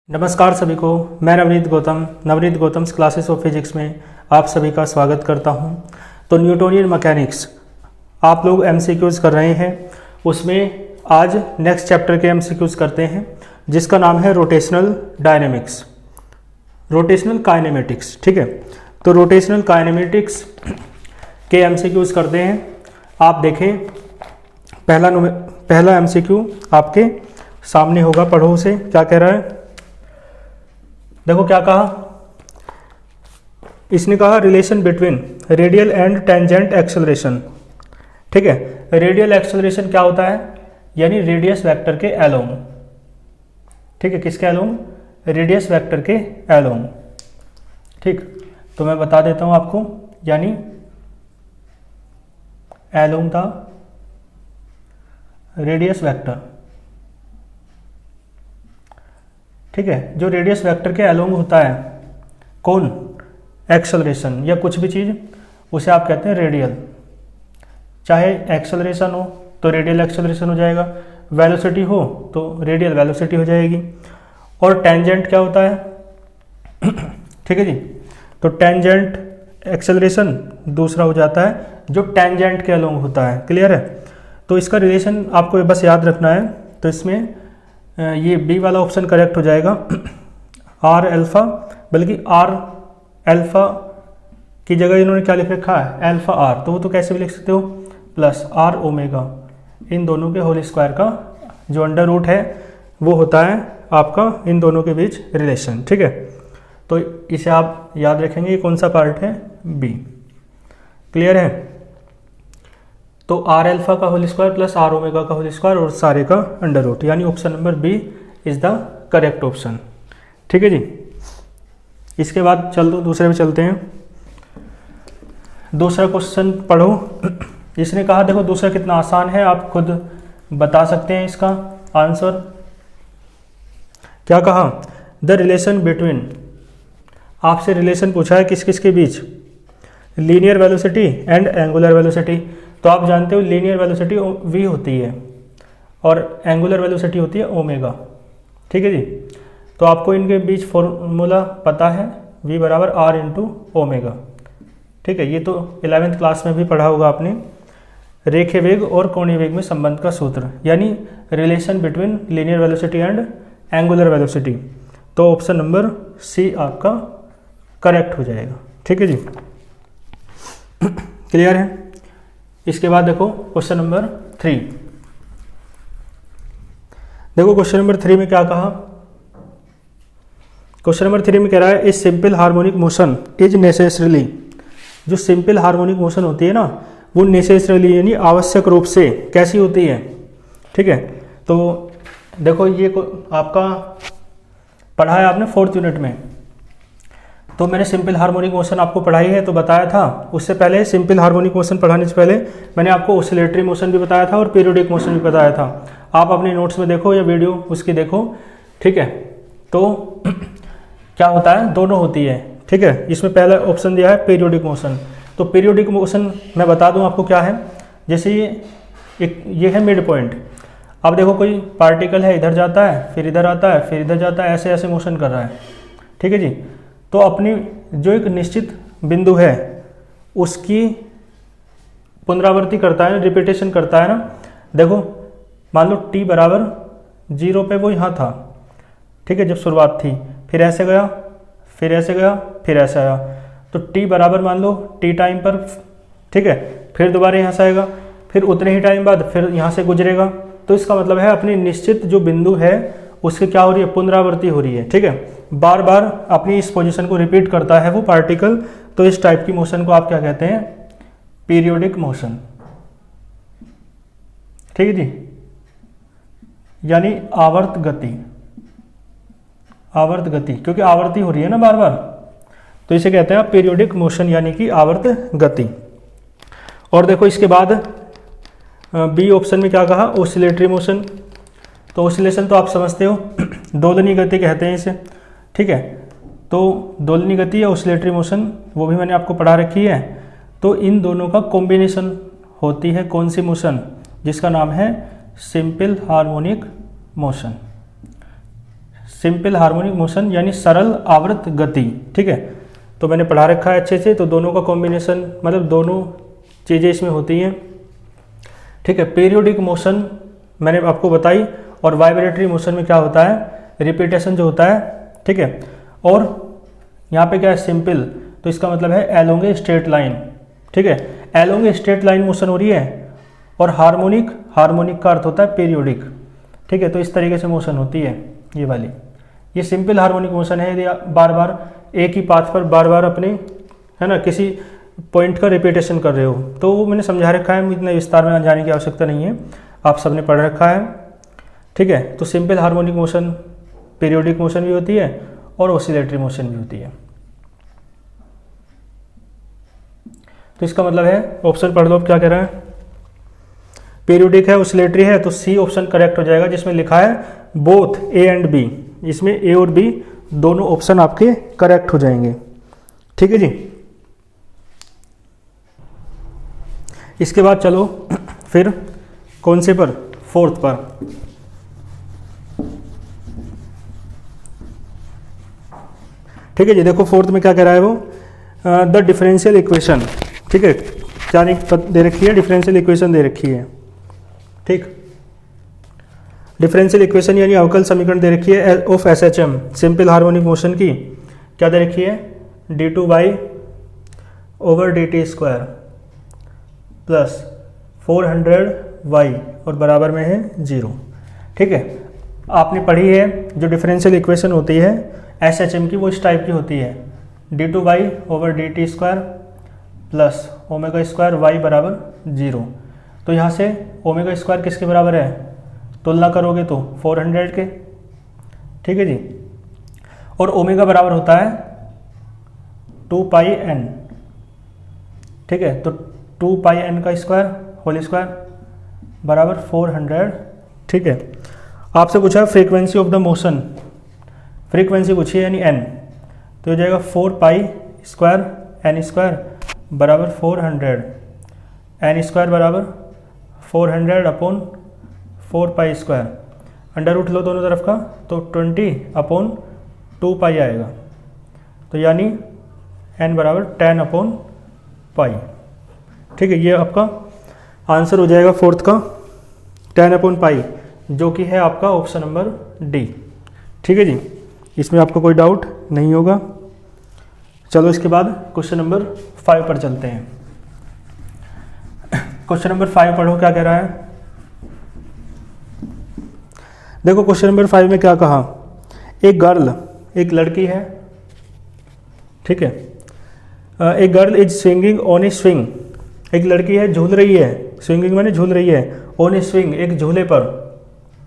नमस्कार सभी को, मैं Navneet Gautam's classes of physics में आप सभी का स्वागत करता हूं। तो न्यूटोनियन मैकेनिक्स आप लोग एमसीक्यूज़ कर रहे हैं, उसमें आज नेक्स्ट चैप्टर के एमसीक्यूज़ करते हैं जिसका नाम है रोटेशनल काइनेमेटिक्स। ठीक है, तो रोटेशनल काइनेमेटिक्स के एमसीक्यूज़ करते हैं। आप देखें, पहला एमसीक्यू आपके सामने होगा, पढ़ो उसे। क्या कह रहा है, देखो क्या कहा इसने। कहा relation between radial and tangent acceleration. ठीक है, रेडियल एक्सेलरेशन क्या होता है, यानी रेडियस वेक्टर के अलोंग। ठीक है, किसके अलोंग, रेडियस वेक्टर के अलोंग। ठीक, तो मैं बता देता हूं आपको, यानी अलोंग था रेडियस वेक्टर। ठीक है, जो रेडियस वेक्टर के अलोंग होता है, कौन, एक्सेलरेशन या कुछ भी चीज़, उसे आप कहते हैं रेडियल। चाहे एक्सेलरेशन हो तो रेडियल एक्सेलरेशन हो जाएगा, वेलोसिटी हो तो रेडियल वेलोसिटी हो जाएगी। और टेंजेंट क्या होता है ठीक है जी, तो टेंजेंट एक्सेलरेशन दूसरा हो जाता है जो टेंजेंट के अलोंग होता है। क्लियर है, तो इसका रिलेशन आपको बस याद रखना है। तो इसमें ये बी वाला ऑप्शन करेक्ट हो जाएगा, आर अल्फा, बल्कि आर अल्फा की जगह इन्होंने क्या लिख रखा है, अल्फा आर, तो वो तो कैसे भी लिख सकते हो, प्लस आर ओमेगा, इन दोनों के होल स्क्वायर का जो अंडर रूट है वो होता है आपका इन दोनों के बीच रिलेशन। ठीक है, तो इसे आप याद रखेंगे, ये कौन सा पार्ट है, बी। क्लियर है, तो आर अल्फा का whole square plus R omega का होल स्क्वायर और सारे का अंडर रूट, यानी option number B is the correct option. ठीक है जी, इसके बाद दूसरे में चलते हैं। दूसरा क्वेश्चन पढ़ो। इसने कहा, देखो दूसरा कितना आसान है, आप खुद बता सकते हैं इसका आंसर। क्या कहा, द रिलेशन बिटवीन, आपसे रिलेशन पूछा है किस किस के बीच, linear velocity and angular velocity. तो आप जानते हो लीनियर वेलोसिटी v होती है और एंगुलर वेलोसिटी होती है ओमेगा। ठीक है जी, तो आपको इनके बीच फॉर्मूला पता है, v बराबर r इंटू ओमेगा। ठीक है, ये तो 11th क्लास में भी पढ़ा होगा आपने, रेखीय वेग और कोणीय वेग में संबंध का सूत्र, यानी relation between linear velocity and angular velocity. तो ऑप्शन नंबर सी आपका करेक्ट हो जाएगा। ठीक है जी, क्लियर है। इसके बाद देखो क्वेश्चन नंबर 3। देखो क्वेश्चन नंबर 3 में क्या कहा, क्वेश्चन नंबर 3 में कह रहा है, इस simple harmonic motion is necessarily, जो सिंपल हार्मोनिक मोशन होती है ना, वो नेसेसरीली यानी आवश्यक रूप से कैसी होती है। ठीक है, तो देखो ये आपका पढ़ा है आपने 4th यूनिट में, तो मैंने सिंपल हार्मोनिक मोशन आपको पढ़ाई है, तो बताया था। उससे पहले सिंपल हार्मोनिक मोशन पढ़ाने से पहले मैंने आपको ऑसिलेटरी मोशन भी बताया था और पीरियोडिक मोशन भी बताया था। आप अपने नोट्स में देखो या वीडियो उसकी देखो। ठीक है, तो क्या होता है, दोनों होती है। ठीक है, इसमें पहला ऑप्शन दिया है पीरियोडिक मोशन। तो पीरियोडिक मोशन मैं बता दूँ आपको क्या है। जैसे ये है मिड पॉइंट। अब देखो कोई पार्टिकल है, इधर जाता है, फिर इधर आता है, फिर इधर जाता है, ऐसे ऐसे मोशन कर रहा है। ठीक है जी, तो अपनी जो एक निश्चित बिंदु है उसकी पुनरावृत्ति करता है, रिपीटेशन करता है ना। देखो मान लो t बराबर 0 पे वो यहाँ था। ठीक है, जब शुरुआत थी, फिर ऐसे गया, फिर ऐसे गया, फिर ऐसे आया, तो t बराबर मान लो t टाइम पर। ठीक है, फिर दोबारा यहाँ से आएगा, फिर उतने ही टाइम बाद फिर यहाँ से गुजरेगा। तो इसका मतलब है अपनी निश्चित जो बिंदु है उसकी क्या हो रही है, पुनरावृत्ति हो रही है। ठीक है, बार बार अपनी इस पोजीशन को रिपीट करता है वो पार्टिकल। तो इस टाइप की मोशन को आप क्या कहते हैं, पीरियोडिक मोशन। ठीक है जी, यानी आवर्त गति, क्योंकि आवर्ती हो रही है ना बार बार, तो इसे कहते हैं पीरियोडिक मोशन, यानी कि आवर्त गति। और देखो इसके बाद बी ऑप्शन में क्या कहा, ऑसिलेटरी मोशन। तो ऑसिलेशन तो आप समझते हो, दोलनी गति कहते हैं इसे। ठीक है, तो दोलनी गति या ऑसिलेटरी मोशन वो भी मैंने आपको पढ़ा रखी है। तो इन दोनों का कॉम्बिनेशन होती है कौन सी मोशन, जिसका नाम है simple harmonic motion. Simple harmonic motion यानी सरल आवर्त गति, ठीक है। तो मैंने पढ़ा रखा है अच्छे से, तो दोनों का कॉम्बिनेशन मतलब दोनों चीज़ें इसमें होती हैं, ठीक है। पीरियोडिक मोशन मैंने आपको बताई, और वाइब्रेटरी मोशन में क्या होता है, रिपीटेशन जो होता है, ठीक है। और यहाँ पे क्या है, सिंपल, तो इसका मतलब है एलोंग ए स्ट्रेट लाइन, ठीक है। Along a straight line motion हो रही है, और हार्मोनिक, हार्मोनिक का अर्थ होता है पीरियोडिक, ठीक है। तो इस तरीके से मोशन होती है ये वाली, ये सिंपल हार्मोनिक मोशन है। यदि आप बार बार एक ही पाथ पर बार बार अपने, है ना, किसी पॉइंट का रिपीटेशन कर रहे हो, तो वो मैंने समझा रखा है, इतना विस्तार में जाने की आवश्यकता नहीं है, आप सबने पढ़ रखा है, ठीक है। तो simple harmonic motion periodic motion भी होती है और ऑसिलेटरी मोशन भी होती है। तो इसका मतलब है, ऑप्शन पढ़ लो अब क्या कह रहा है, पीरियोडिक है, ऑसिलेटरी है, तो सी ऑप्शन करेक्ट हो जाएगा, जिसमें लिखा है बोथ ए एंड बी। इसमें ए और बी दोनों ऑप्शन आपके करेक्ट हो जाएंगे, ठीक है जी। इसके बाद चलो फिर कौन से पर, फोर्थ पर। ठीक है जी, देखो फोर्थ में क्या कह रहा है वो, द डिफरेंशियल इक्वेशन, ठीक है। क्या दे रखी है, डिफरेंशियल इक्वेशन दे रखी है, ठीक। डिफरेंशियल इक्वेशन यानी अवकल समीकरण दे रखी है of SHM, simple harmonic motion की। क्या दे रखी है, d2y/dt² प्लस 400y और बराबर में है 0, ठीक है। आपने पढ़ी है जो डिफरेंशियल इक्वेशन होती है एसएचएम की, वो इस टाइप की होती है, d2y/dt² प्लस ω² y बराबर 0। तो यहाँ से ω² किसके बराबर है, तुलना करोगे तो 400 के, ठीक है जी। और ओमेगा बराबर होता है 2πn, ठीक है। तो 2πn का स्क्वायर होल स्क्वायर बराबर 400, ठीक है। आपसे पूछा है frequency of the motion, frequency पूछी है यानी n, तो हो जाएगा 4π² n² बराबर 400, n² बराबर 400/4π², अंडर रूट लो दोनों तरफ का, तो 20/2π आएगा, तो यानी n बराबर 10/π, ठीक है। ये आपका आंसर हो जाएगा फोर्थ का 10/π, जो कि है आपका ऑप्शन नंबर डी, ठीक है जी। इसमें आपको कोई डाउट नहीं होगा। चलो इसके बाद क्वेश्चन नंबर 5 पर चलते हैं। क्वेश्चन नंबर 5 पढ़ो क्या कह रहा है। देखो क्वेश्चन नंबर 5 में क्या कहा, एक गर्ल, एक लड़की है, ठीक है। एक girl is swinging on A swing, एक लड़की है झूल रही है, स्विंगिंग माने झूल रही है, ऑन ए स्विंग एक झूले पर,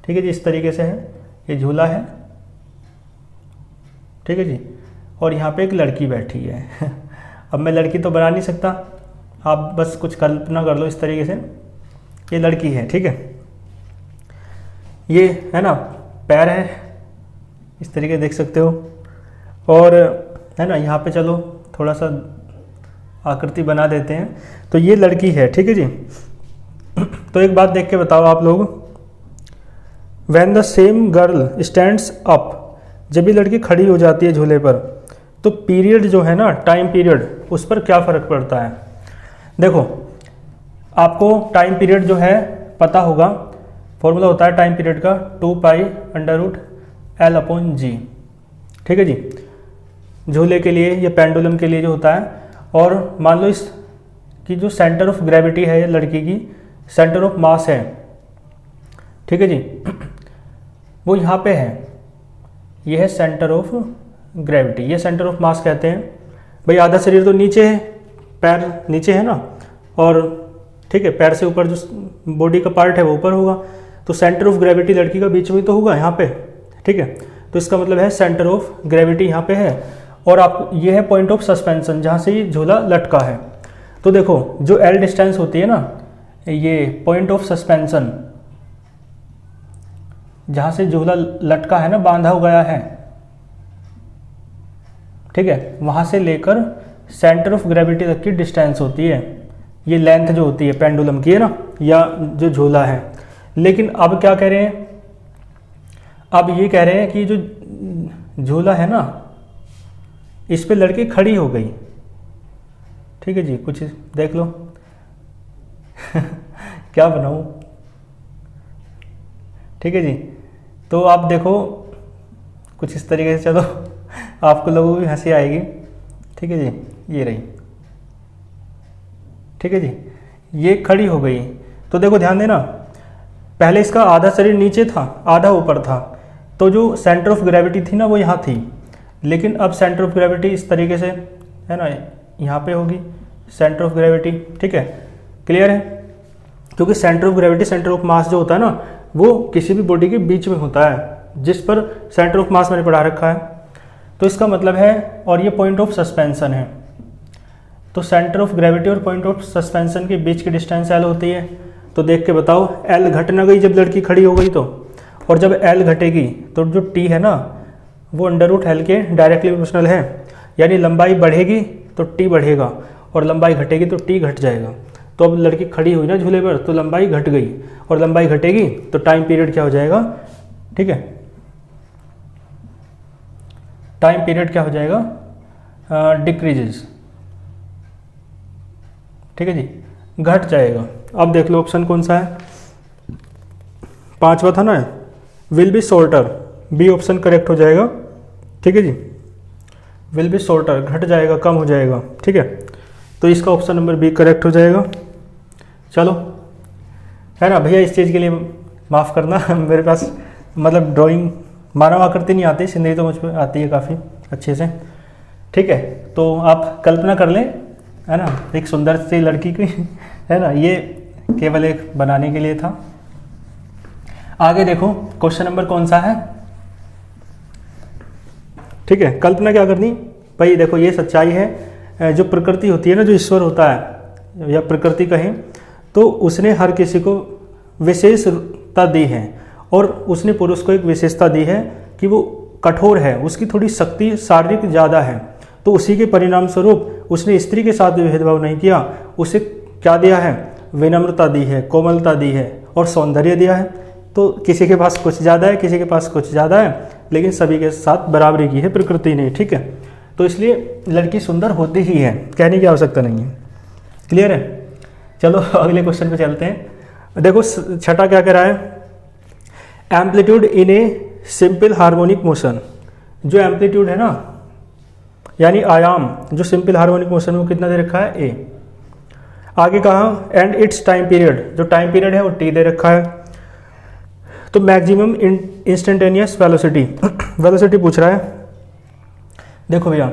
ठीक है जी। इस तरीके से है, ये झूला है, ठीक है जी। और यहाँ पे एक लड़की बैठी है अब मैं लड़की तो बना नहीं सकता, आप बस कुछ कल्पना कर लो इस तरीके से, ये लड़की है, ठीक है। ये है ना पैर है, इस तरीके देख सकते हो, और है ना यहाँ पे चलो थोड़ा सा आकृति बना देते हैं, तो ये लड़की है, ठीक है जी। तो एक बात देख के बताओ आप लोग, when the same girl stands up, जब ये लड़की खड़ी हो जाती है झूले पर, तो पीरियड जो है ना, टाइम पीरियड, उस पर क्या फ़र्क पड़ता है। देखो आपको टाइम पीरियड जो है पता होगा, फॉर्मूला होता है टाइम पीरियड का 2π√L/g, ठीक है जी, झूले के लिए या पेंडुलम के लिए जो होता है। और मान लो इस की जो सेंटर ऑफ ग्रेविटी है लड़की की, सेंटर ऑफ मास है, ठीक है जी, वो यहाँ पे है, ये है सेंटर ऑफ ग्रेविटी, ये सेंटर ऑफ मास कहते हैं। भाई आधा शरीर तो नीचे है, पैर नीचे है ना, और ठीक है पैर से ऊपर जो बॉडी का पार्ट है वो ऊपर होगा, तो सेंटर ऑफ ग्रेविटी लड़की का बीच में तो होगा यहाँ पे, ठीक है। तो इसका मतलब है सेंटर ऑफ ग्रेविटी यहाँ पे है, और आप ये है पॉइंट ऑफ सस्पेंशन, जहाँ से ये झूला लटका है। तो देखो जो L डिस्टेंस होती है ना, ये पॉइंट ऑफ सस्पेंशन, जहाँ से झूला लटका है ना, बांधा गया है, ठीक है, वहाँ से लेकर सेंटर ऑफ ग्रेविटी तक की डिस्टेंस होती है, ये लेंथ जो होती है पेंडुलम की है ना, या जो झूला है। लेकिन अब क्या कह रहे हैं, अब ये कह रहे हैं कि जो झूला है ना, इस पे लड़की खड़ी हो गई, ठीक है जी, कुछ देख लो क्या बनाऊं, ठीक है जी। तो आप देखो कुछ इस तरीके से, चलो आपको लोगों को भी हंसी आएगी, ठीक है जी। ये रही, ठीक है जी, ये खड़ी हो गई। तो देखो ध्यान देना, पहले इसका आधा शरीर नीचे था, आधा ऊपर था, तो जो सेंटर ऑफ ग्रेविटी थी ना वो यहाँ थी, लेकिन अब सेंटर ऑफ ग्रेविटी इस तरीके से है ना, यहाँ पे होगी सेंटर ऑफ ग्रेविटी, ठीक है, क्लियर है। क्योंकि centre of gravity, centre of mass जो होता है ना, वो किसी भी बॉडी के बीच में होता है, जिस पर सेंटर ऑफ मास मैंने पढ़ा रखा है। तो इसका मतलब है, और ये पॉइंट ऑफ सस्पेंशन है, तो सेंटर ऑफ ग्रेविटी और पॉइंट ऑफ सस्पेंशन के बीच की डिस्टेंस एल होती है। तो देख के बताओ, एल घट ना गई जब लड़की खड़ी हो गई तो, और जब एल घटेगी तो जो टी है ना वो अंडर रूट एल के डायरेक्टली प्रोपोर्शनल है, यानी लंबाई बढ़ेगी तो टी बढ़ेगा और लंबाई घटेगी तो टी घट जाएगा। तो अब लड़की खड़ी हुई ना झूले पर, तो लंबाई घट गई, और लंबाई घटेगी तो टाइम पीरियड क्या हो जाएगा, ठीक है, टाइम पीरियड क्या हो जाएगा, डिक्रीजेज, ठीक है जी, घट जाएगा। अब देख लो ऑप्शन कौन सा है, 5वां था ना, will be shorter, B option correct हो जाएगा, ठीक है जी, विल बी शॉर्टर, घट जाएगा, कम हो जाएगा, ठीक है। तो इसका ऑप्शन नंबर बी करेक्ट हो जाएगा। चलो, है ना भैया, इस चीज़ के लिए माफ़ करना मेरे पास मतलब ड्राइंग मानव आकृति नहीं आती, सिंदरी तो मुझ पर आती है काफ़ी अच्छे से, ठीक है। तो आप कल्पना कर लें, है ना, एक सुंदर सी लड़की की, है ना, ये केवल एक बनाने के लिए था। आगे देखो क्वेश्चन नंबर कौन सा है, ठीक है। कल्पना क्या करनी भाई, देखो ये सच्चाई है, जो प्रकृति होती है ना, जो ईश्वर होता है या प्रकृति कहें, तो उसने हर किसी को विशेषता दी है, और उसने पुरुष को एक विशेषता दी है कि वो कठोर है, उसकी थोड़ी शक्ति शारीरिक ज़्यादा है, तो उसी के परिणाम स्वरूप उसने स्त्री के साथ भी भेदभाव नहीं किया, उसे क्या दिया है, विनम्रता दी है, कोमलता दी है और सौंदर्य दिया है। तो किसी के पास कुछ ज़्यादा है, किसी के पास कुछ ज़्यादा है, लेकिन सभी के साथ बराबरी की है प्रकृति ने, ठीक है। तो इसलिए लड़की सुंदर होती ही है, कहने की आवश्यकता नहीं है, क्लियर है। चलो अगले क्वेश्चन पे चलते हैं। देखो छठा क्या कह रहा है, amplitude in a simple harmonic motion. जो एम्पलीट्यूड है ना, यानी आयाम, जो सिंपल हार्मोनिक मोशन में वो कितना दे रखा है, ए। आगे कहा, एंड इट्स टाइम पीरियड, जो टाइम पीरियड है वो टी दे रखा है। तो मैक्सिमम इंस्टेंटेनियस वेलोसिटी, वेलोसिटी पूछ रहा है। देखो भैया,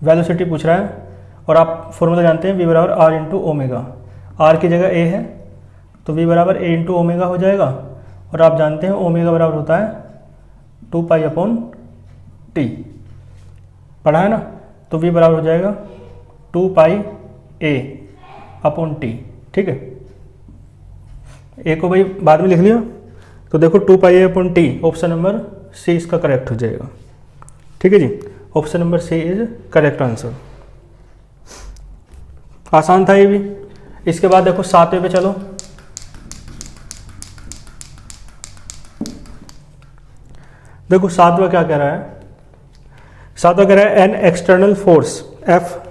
वेलोसिटी पूछ रहा है, और आप फॉर्मूला जानते हैं, v बराबर आर इंटू ओमेगा, आर की जगह ए है तो v बराबर ए इंटू ओमेगा हो जाएगा, और आप जानते हैं ओमेगा बराबर होता है 2 पाई अपॉन टी, पढ़ा है ना। तो v बराबर हो जाएगा 2 पाई a अपॉन टी, ठीक है। ए को भाई बाद में लिख लिया, तो देखो 2 pi a upon T, option number C इसका करेक्ट हो जाएगा, ठीक है जी। Option number C is correct answer. आसान था ये भी। इसके बाद देखो 7वें पे चलो। देखो 7वां क्या कह रहा है, 7वां कह रहा है an external force, F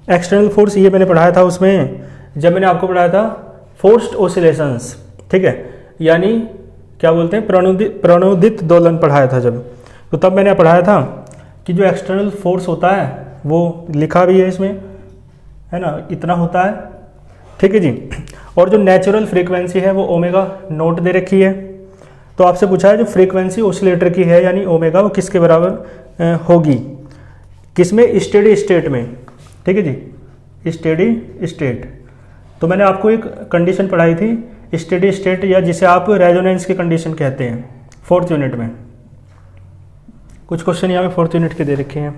external force, ये मैंने पढ़ाया था उसमें, जब मैंने आपको पढ़ाया था फोर्स्ड ओसिलेशंस, ठीक है, यानी क्या बोलते हैं, प्रणोदित दोलन पढ़ाया था जब, तो तब मैंने पढ़ाया था कि जो एक्सटर्नल फोर्स होता है वो लिखा भी है इसमें, है ना, इतना होता है, ठीक है जी। और जो नेचुरल फ्रीक्वेंसी है वो ओमेगा नोट दे रखी है। तो आपसे पूछा है जो फ्रीक्वेंसी ऑसिलेटर की है यानी ओमेगा, वो किसके बराबर होगी, किसमें, स्टेडी स्टेट में, ठीक है जी, स्टेडी स्टेट। तो मैंने आपको एक कंडीशन पढ़ाई थी स्टेडी स्टेट, या जिसे आप रेजोनेंस की कंडीशन कहते हैं, 4th यूनिट में। कुछ क्वेश्चन यहाँ पे 4th यूनिट के दे रखे हैं।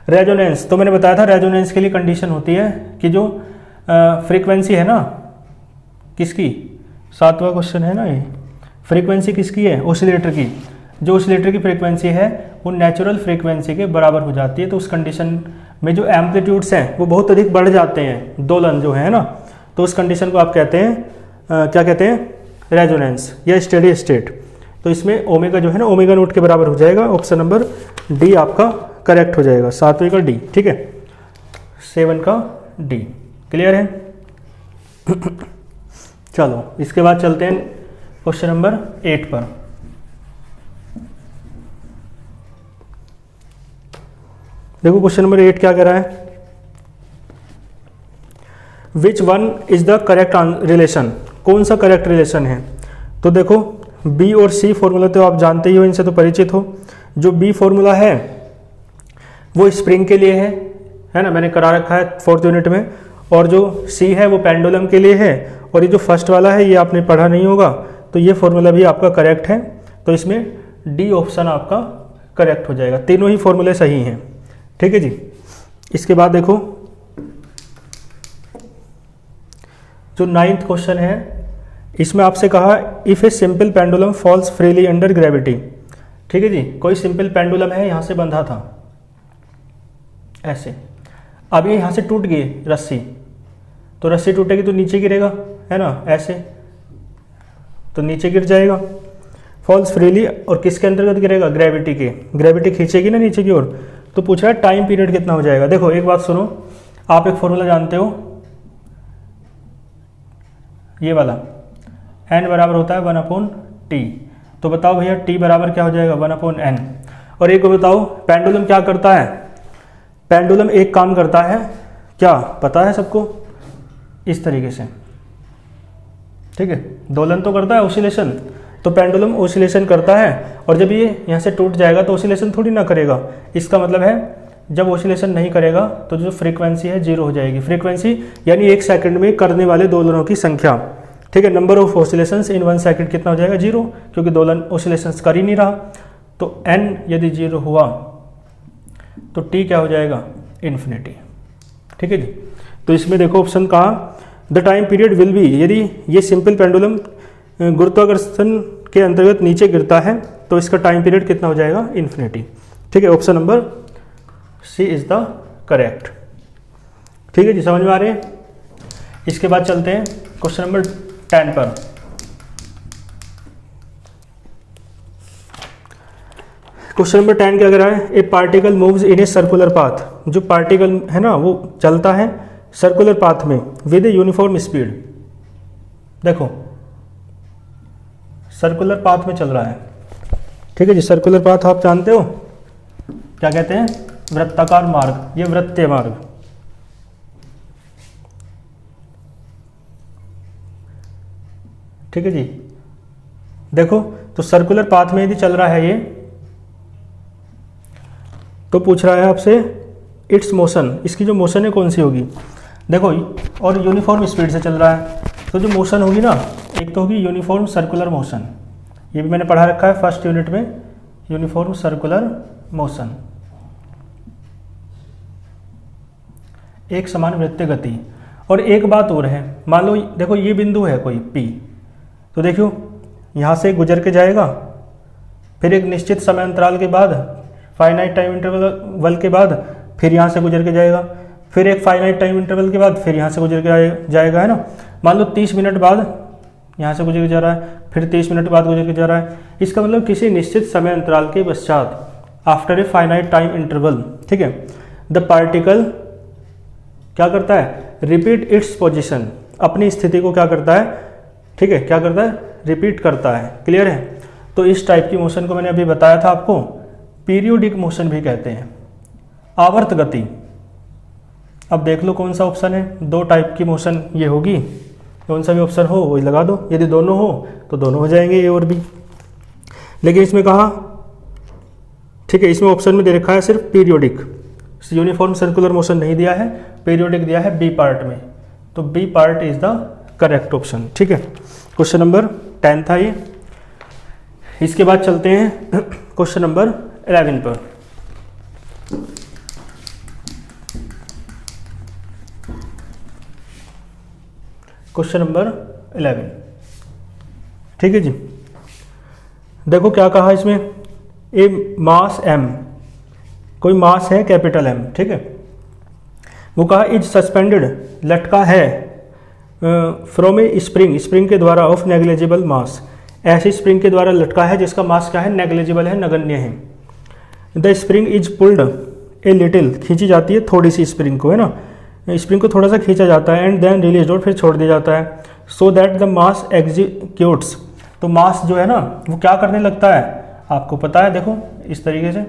रेजोनेंस, तो मैंने बताया था रेजोनेंस के लिए कंडीशन होती है कि जो फ्रीक्वेंसी है ना, किसकी, 7वां क्वेश्चन है ना ये, फ्रीक्वेंसी किसकी है, ऑसिलेटर की। जो ऑसिलेटर की फ्रीक्वेंसी है वो नेचुरल फ्रीक्वेंसी के बराबर हो जाती है। तो उस कंडीशन में जो एम्पलीट्यूड्स हैं वो बहुत अधिक बढ़ जाते हैं, दोलन जो है ना, तो उस कंडीशन को आप कहते हैं क्या कहते हैं, रेजोनेंस या स्टेडी स्टेट। तो इसमें ओमेगा जो है ना ओमेगा नोट के बराबर हो जाएगा। ऑप्शन नंबर डी आपका करेक्ट हो जाएगा, 7वें का डी, ठीक है, 7 का डी। क्लियर है? चलो इसके बाद चलते हैं क्वेश्चन नंबर 8 पर। देखो क्वेश्चन नंबर 8 क्या कह रहा है, which one is the correct relation, कौन सा करेक्ट रिलेशन है। तो देखो बी और सी फॉर्मूला तो आप जानते ही हो, इनसे तो परिचित हो। जो बी फॉर्मूला है वो स्प्रिंग के लिए है ना, मैंने करा रखा है 4th यूनिट में, और जो सी है वो पेंडुलम के लिए है, और ये जो फर्स्ट वाला है ये आपने पढ़ा नहीं होगा, तो ये फॉर्मूला भी आपका करेक्ट है। तो इसमें डी ऑप्शन आपका करेक्ट हो जाएगा, तीनों ही फॉर्मूले सही हैं, ठीक है जी। इसके बाद देखो जो 9th क्वेश्चन है, इसमें आपसे कहा if a simple pendulum falls freely under gravity, ठीक है जी। कोई सिंपल पेंडुलम है, यहां से बंधा था ऐसे, अब ये यहां से टूट गई रस्सी, तो रस्सी टूटेगी तो नीचे गिरेगा, है ना, ऐसे तो नीचे गिर जाएगा। फॉल्स फ्रीली, और किसके अंतर्गत गिरेगा, ग्रेविटी के, ग्रेविटी खींचेगी ना नीचे की ओर। तो पूछ रहा है टाइम पीरियड कितना हो जाएगा। देखो एक बात सुनो, आप एक फॉर्मूला जानते हो, ये वाला n बराबर होता है 1/t, तो बताओ भैया t बराबर क्या हो जाएगा 1/n। और एक को बताओ पेंडुलम क्या करता है, पेंडुलम एक काम करता है, क्या पता है सबको, इस तरीके से, ठीक है, दोलन तो करता है, ओसिलेशन, तो पेंडुलम ओसिलेशन करता है, और जब ये यहाँ से टूट जाएगा तो ओसिलेशन थोड़ी ना करेगा। इसका मतलब है जब ओसिलेशन नहीं करेगा तो जो फ्रीक्वेंसी है 0 हो जाएगी। फ्रीक्वेंसी यानी 1 सेकंड में करने वाले दोलनों की संख्या, ठीक है। Number of oscillations in 1 second कितना हो जाएगा, 0, क्योंकि दोलन ओसिलेशंस कर ही नहीं रहा। तो n यदि 0 हुआ तो t क्या हो जाएगा, इन्फिनिटी, ठीक है जी। तो इसमें देखो ऑप्शन कहा the time period will be, यदि ये सिंपल पेंडुलम गुरुत्वाकर्षण के अंतर्गत नीचे गिरता है तो इसका टाइम पीरियड कितना हो जाएगा, इन्फिनिटी, ठीक है। Option number C is the correct, ठीक है जी, समझ में आ रहे हैं। इसके बाद चलते हैं क्वेश्चन नंबर 10 पर। क्वेश्चन नंबर 10 क्या कर रहा है, ए particle moves in a circular path, जो पार्टिकल है ना वो चलता है सर्कुलर पाथ में विद ए यूनिफॉर्म स्पीड। देखो सर्कुलर पाथ में चल रहा है, ठीक है जी। सर्कुलर पाथ आप जानते हो क्या कहते हैं, वृत्ताकार मार्ग, ये वृत्तीय मार्ग, ठीक है जी। देखो तो सर्कुलर पाथ में यदि चल रहा है ये, तो पूछ रहा है आपसे इट्स मोशन, इसकी जो मोशन है कौन सी होगी। देखो और यूनिफॉर्म स्पीड से चल रहा है, तो जो मोशन होगी ना, एक तो होगी यूनिफॉर्म सर्कुलर मोशन, ये भी मैंने पढ़ा रखा है 1st यूनिट में, यूनिफॉर्म सर्कुलर मोशन, एक समान वृत्तीय गति। और एक बात और है, मान लो देखो ये बिंदु है कोई P, तो देखो यहाँ से गुजर के जाएगा, फिर एक निश्चित समय अंतराल के बाद, फाइनाइट टाइम इंटरवल के बाद फिर यहाँ से गुजर के जाएगा, फिर एक फाइनाइट टाइम इंटरवल के बाद फिर यहाँ से गुजर के जाएगा, है ना। मान लो 30 मिनट बाद यहाँ से गुजर के जा रहा है, फिर 30 मिनट बाद गुजर के जा रहा है। इसका मतलब किसी निश्चित समय अंतराल के पश्चात, after a finite time interval, ठीक है, द पार्टिकल क्या करता है, रिपीट इट्स पोजीशन, अपनी स्थिति को क्या करता है, ठीक है, क्या करता है, रिपीट करता है। क्लियर है। तो इस टाइप की मोशन को मैंने अभी बताया था आपको, पीरियोडिक मोशन भी कहते हैं, आवर्त गति। अब देख लो कौन सा ऑप्शन है, 2 टाइप की मोशन ये होगी, कौन सा भी ऑप्शन हो वही लगा दो, यदि दोनों हो तो दोनों हो जाएंगे, ए और बी। लेकिन इसमें कहा, ठीक है, इसमें ऑप्शन में दे रखा है सिर्फ पीरियोडिक, यूनिफॉर्म सर्कुलर मोशन नहीं दिया है, पीरियोडिक दिया है बी पार्ट में, तो B part is the correct option, ठीक है। क्वेश्चन नंबर 10 था ये। इसके बाद चलते हैं क्वेश्चन नंबर 11 पर। क्वेश्चन नंबर 11, ठीक है जी। देखो क्या कहा इसमें, ए मास m, कोई मास है कैपिटल M, ठीक है, वो कहा इज सस्पेंडेड, लटका है फ्रॉम ए स्प्रिंग, स्प्रिंग के द्वारा ऑफ नेग्लिजिबल मास, ऐसी स्प्रिंग के द्वारा लटका है जिसका मास क्या है, नेग्लिजिबल है, नगण्य है। The spring is pulled a little, खींची जाती है थोड़ी सी स्प्रिंग को, है ना, स्प्रिंग को थोड़ा सा खींचा जाता है, एंड देन रिलीज और फिर छोड़ दिया जाता है, so that the mass executes, तो मास जो है ना वो क्या करने लगता है, आपको पता है, देखो इस तरीके से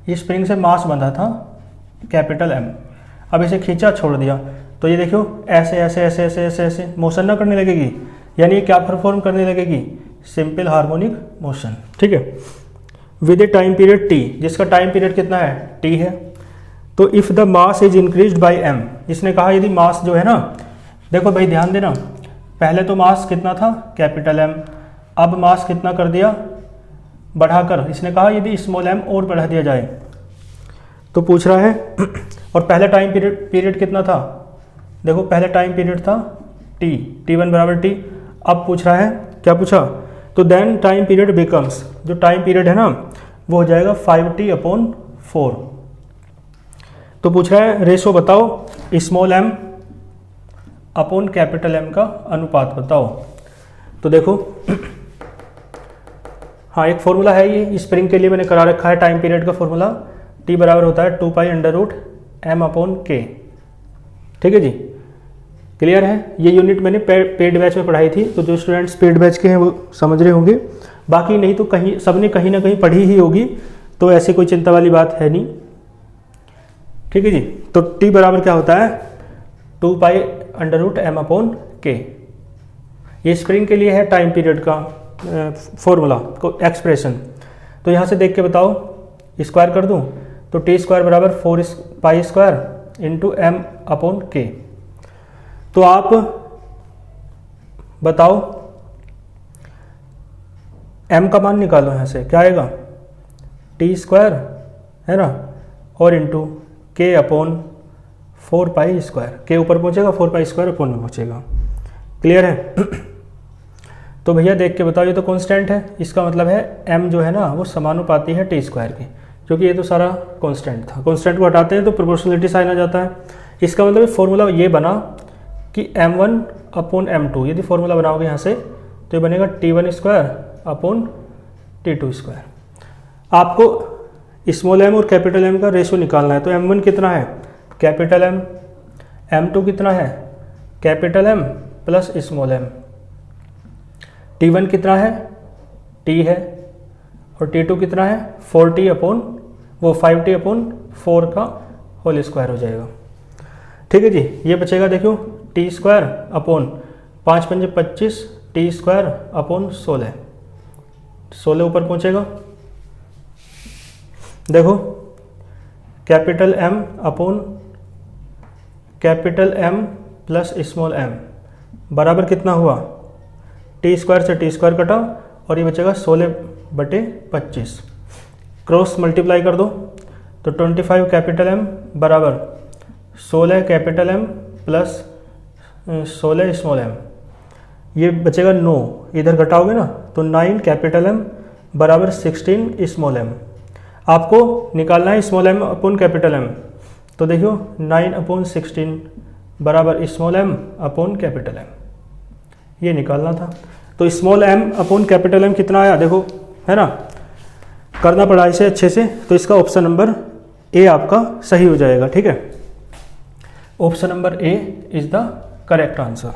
इस स्प्रिंग से मास बंधा था कैपिटल एम, अब इसे खींचा छोड़ दिया, तो ये देखो ऐसे ऐसे ऐसे ऐसे ऐसे ऐसे मोशन ना करने लगेगी, यानी ये क्या परफॉर्म करने लगेगी, सिंपल हार्मोनिक मोशन, ठीक है, with a time period T, जिसका टाइम पीरियड कितना है, टी है। तो if the mass is increased by M, इसने कहा यदि मास जो है ना, देखो भाई ध्यान देना, पहले तो मास कितना था, कैपिटल एम, अब मास कितना कर दिया, बढ़ाकर, इसने कहा यदि स्मॉल एम और बढ़ा दिया जाए, तो पूछ रहा है और पहले टाइम पीरियड कितना था, देखो पहले टाइम पीरियड था t1 बराबर t, अब पूछ रहा है क्या पूछा, तो देन टाइम पीरियड बिकम्स, जो टाइम पीरियड है ना वो हो जाएगा 5t/4, तो पूछ रहा है रेशो बताओ small M upon capital M का अनुपात बताओ। तो देखो हाँ, एक फॉर्मूला है ये स्प्रिंग के लिए मैंने करा रखा है, टाइम पीरियड का फॉर्मूला t बराबर होता है 2π√m/k, ठीक है जी, क्लियर है। ये यूनिट मैंने पेड बैच में पढ़ाई थी, तो जो स्टूडेंट्स पेड बैच के हैं वो समझ रहे होंगे, बाकी नहीं तो कहीं सबने कहीं ना कहीं पढ़ी ही होगी, तो ऐसी कोई चिंता वाली बात है नहीं, ठीक है जी। तो t बराबर क्या होता है 2π√m/k, ये स्प्रिंग के लिए है टाइम पीरियड का फॉर्मूला को एक्सप्रेशन। तो यहाँ से देख के बताओ, स्क्वायर कर दूँ तो t² बराबर 4π² इंटू m/k। तो आप बताओ m का मान निकालो, यहाँ से क्या आएगा t² है ना, और इंटू k/4π², के ऊपर पहुँचेगा 4π² अपॉन में पहुँचेगा, क्लियर है। तो भैया देख के बताओ, ये तो कांस्टेंट है, इसका मतलब है m जो है ना वो समानुपाती है t² के, क्योंकि ये तो सारा कांस्टेंट था, कांस्टेंट को हटाते हैं तो प्रोपोर्शनलिटी साइन आ जाता है। इसका मतलब फॉर्मूला ये बना कि m1/m2, यदि फॉर्मूला बनाओगे यहाँ से तो ये बनेगा t1² / t2²। आपको स्मॉल m और कैपिटल M का रेशो निकालना है, तो m1 कितना है, कैपिटल M, m2 कितना है, capital M plus small m, t1 कितना है, t है, और t2 कितना है 5t/4 का होल स्क्वायर हो जाएगा, ठीक है जी। ये बचेगा देखो t² अपॉन 5 × 5 = 25, t² अपॉन 16 ऊपर पहुंचेगा। देखो capital M upon capital M plus small m बराबर कितना हुआ, t² से t² कटा और ये बचेगा 16/25, क्रॉस मल्टीप्लाई कर दो तो 25 कैपिटल M बराबर 16 capital M plus 16 small m, ये बचेगा 9, इधर घटाओगे ना तो 9 कैपिटल M बराबर 16 स्मॉल m। आपको निकालना है small m upon capital M, तो देखो 9/16 बराबर small m upon capital M, ये निकालना था। तो small m upon capital M कितना आया देखो, है ना, करना पड़ा इसे अच्छे से, तो इसका ऑप्शन नंबर ए आपका सही हो जाएगा, ठीक है। Option number A is the correct answer,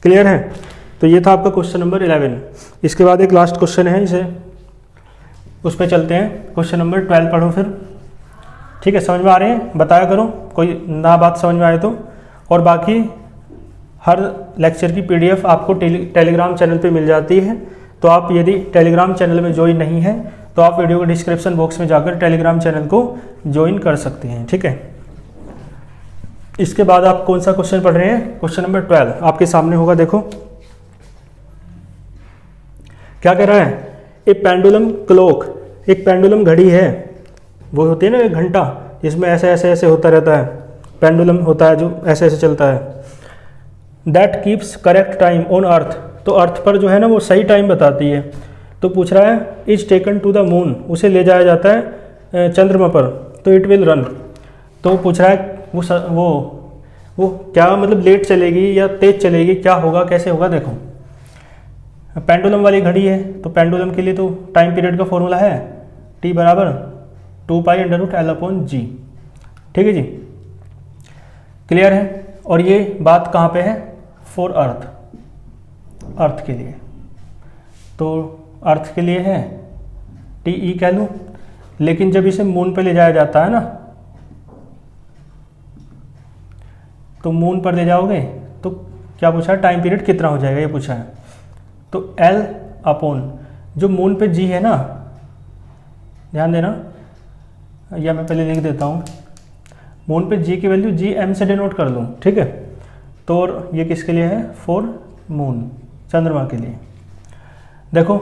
clear है। तो ये था आपका क्वेश्चन नंबर 11। इसके बाद एक लास्ट क्वेश्चन है, इसे उस पर चलते हैं। क्वेश्चन नंबर 12 पढ़ो फिर, ठीक है। समझ में आ रहे हैं बताया करो, कोई ना बात समझ में आए तो। और बाकी हर लेक्चर की पीडीएफ आपको टेलीग्राम चैनल पे मिल जाती है, तो आप यदि टेलीग्राम चैनल में ज्वाइन नहीं है तो आप वीडियो के डिस्क्रिप्शन बॉक्स में जाकर टेलीग्राम चैनल को ज्वाइन कर सकते हैं, ठीक है। इसके बाद आप कौन सा क्वेश्चन पढ़ रहे हैं, क्वेश्चन नंबर 12 आपके सामने होगा। देखो क्या कह रहा है, एक पेंडुलम क्लॉक, एक पेंडुलम घड़ी है, वो होती है ना एक घंटा जिसमें ऐसे ऐसे ऐसे होता रहता है, पेंडुलम होता है जो ऐसे ऐसे चलता है, that keeps correct time on earth, तो अर्थ पर जो है ना वो सही टाइम बताती है। तो पूछ रहा है is taken to the moon, उसे ले जाया जाता है चंद्रमा पर, तो इट विल रन। तो पूछ रहा है वो वो क्या मतलब लेट चलेगी या तेज चलेगी, क्या होगा कैसे होगा। देखो पेंडुलम वाली घड़ी है तो पेंडुलम के लिए तो टाइम पीरियड का फॉर्मूला है t बराबर 2π√L/g। ठीक है जी, क्लियर है। और ये बात कहाँ पे है, फॉर अर्थ, अर्थ के लिए, तो अर्थ के लिए है TE कह लूँ। लेकिन जब इसे मून पे ले जाया जाता है ना, तो मून पर ले जाओगे तो क्या पूछा है, टाइम पीरियड कितना हो जाएगा ये पूछा है। तो L/, जो मून पे G है ना, ध्यान देना, या मैं पहले लिख देता हूँ, मून पे G की वैल्यू GM से डिनोट कर लूँ, ठीक है। तो और ये किसके लिए है, फॉर मून, चंद्रमा के लिए। देखो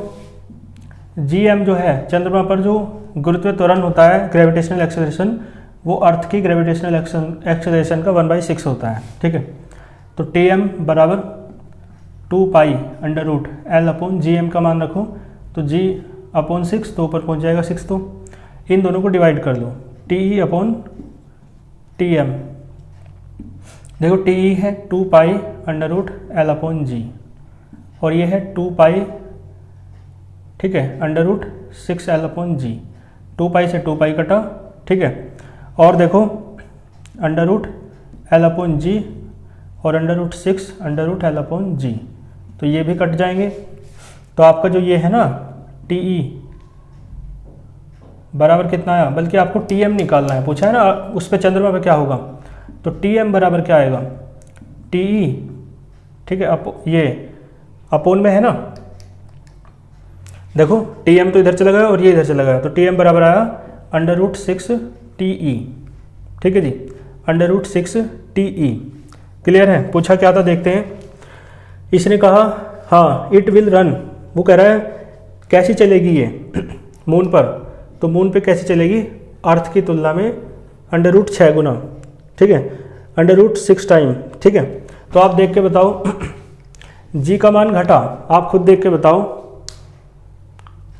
GM जो है चंद्रमा पर जो गुरुत्व त्वरण होता है, ग्रेविटेशनल एक्सेलरेशन, वो अर्थ की ग्रेविटेशनल एक्सेलरेशन का 1/6 होता है, ठीक है। तो TM बराबर 2π√L/GM का मान रखो, तो G/6 तो ऊपर पहुंच जाएगा 6, तो इन दोनों को डिवाइड कर लो, TE/TM। देखो TE है 2π√L/G और ये है 2π, ठीक है, √6L/G। 2π से 2π कटा, ठीक है। और देखो √L/G और √6 तो ये भी कट जाएंगे। तो आपका जो ये है ना TE बराबर कितना आया, बल्कि आपको TM निकालना है, पूछा है ना उस पे चंद्रमा पे क्या होगा। तो TM बराबर क्या आएगा, TE, ठीक है, ये अपोन में है ना, देखो TM तो इधर चला गया और ये इधर चला गया, तो TM बराबर आया √6TE, ठीक है जी, √6TE। क्लियर है। पूछा क्या था देखते हैं। इसने कहा हाँ इट विल रन, वो कह रहा है कैसी चलेगी ये मून पर, तो मून पे कैसे चलेगी, अर्थ की तुलना में √6 गुना, ठीक है, √6 टाइम, ठीक है। तो आप देख के बताओ G का मान घटा, आप खुद देख के बताओ।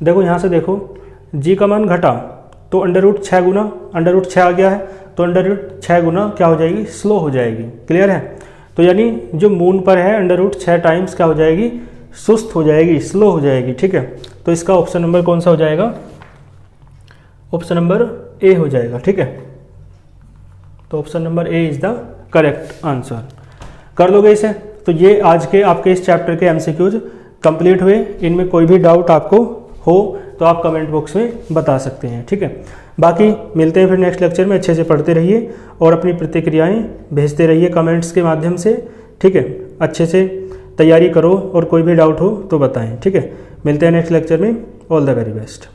देखो यहाँ से देखो G का मान घटा तो √6 गुना, √6 आ गया है तो √6 गुना क्या हो जाएगी, स्लो हो जाएगी। क्लियर है। तो यानी जो मून पर है √6 टाइम्स क्या हो जाएगी, सुस्त हो जाएगी, स्लो हो जाएगी, ठीक है। तो इसका ऑप्शन नंबर कौन सा हो जाएगा, ऑप्शन नंबर A हो जाएगा, ठीक है। तो option number A is the correct answer. कर लोगे इसे। तो ये आज के आपके इस चैप्टर के MCQs कंप्लीट हुए। इनमें कोई भी डाउट आपको हो तो आप कमेंट बॉक्स में बता सकते हैं, ठीक है। बाकी मिलते हैं फिर नेक्स्ट लेक्चर में। अच्छे से पढ़ते रहिए और अपनी प्रतिक्रियाएं भेजते रहिए कमेंट्स के माध्यम से, ठीक है। अच्छे से तैयारी करो और कोई भी डाउट हो तो बताएं, ठीक है। मिलते हैं नेक्स्ट लेक्चर में। All the very best.